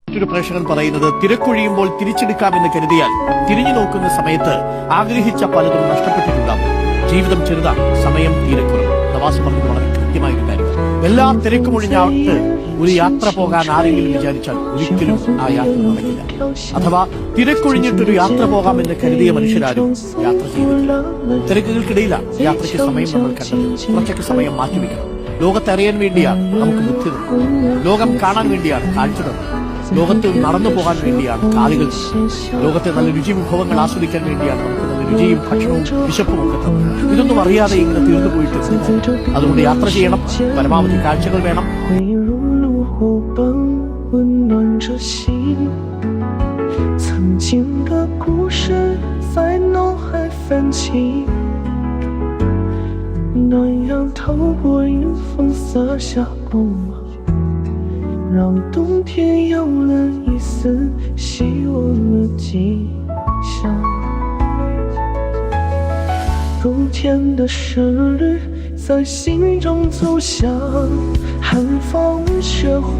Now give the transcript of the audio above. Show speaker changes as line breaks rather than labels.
മറ്റൊരു പ്രേക്ഷകൻ പറയുന്നത്, തിരക്കൊഴിയുമ്പോൾ തിരിച്ചെടുക്കാമെന്ന് കരുതിയാൽ തിരിഞ്ഞു നോക്കുന്ന സമയത്ത് ആഗ്രഹിച്ച പലതും നഷ്ടപ്പെട്ടിട്ടുണ്ടാകും. ജീവിതം ചെറുതാണ്, സമയം തീരെ കുറവ്. നവാസ് പറഞ്ഞത് വളരെ കൃത്യമായൊരു കാര്യം. എല്ലാ തിരക്കും ഒഴിഞ്ഞാട്ട് ഒരു യാത്ര പോകാൻ ആരെങ്കിലും വിചാരിച്ചാൽ ഒരിക്കലും ആ യാത്ര നടക്കില്ല. അഥവാ തിരക്കൊഴിഞ്ഞിട്ടൊരു യാത്ര പോകാമെന്ന് കരുതിയ മനുഷ്യരാരും യാത്ര ചെയ്തിട്ടില്ല. തിരക്കുകൾക്കിടയിലാണ് യാത്രയ്ക്ക് സമയം നമ്മൾ കണ്ടെത്തുന്നത്. കുറച്ചൊക്കെ സമയം മാറ്റിവെക്കണം. ലോകത്തെ അറിയാൻ വേണ്ടിയാണ് നമുക്ക് ബുദ്ധി തന്നത്. ലോകം കാണാൻ വേണ്ടിയാണ് കാഴ്ച തന്നത്. ലോകത്ത് നടന്നു പോകാൻ വേണ്ടിയാണ് കാലുകൾ. ലോകത്തെ നല്ല രുചി വിഭവങ്ങൾ ആസ്വദിക്കാൻ വേണ്ടിയാണ് നമുക്ക് നല്ല രുചിയും ഭക്ഷണവും വിശപ്പും ഒക്കെ തന്നത്. ഇതൊന്നും അറിയാതെ ഇങ്ങനെ തീർന്നു പോയിട്ട് അതുകൊണ്ട് യാത്ര ചെയ്യണം. പരമാവധി കാഴ്ചകൾ വേണം.
让冬天有了一丝希望的迹象，如天的诗律在心中奏响，寒风雪花。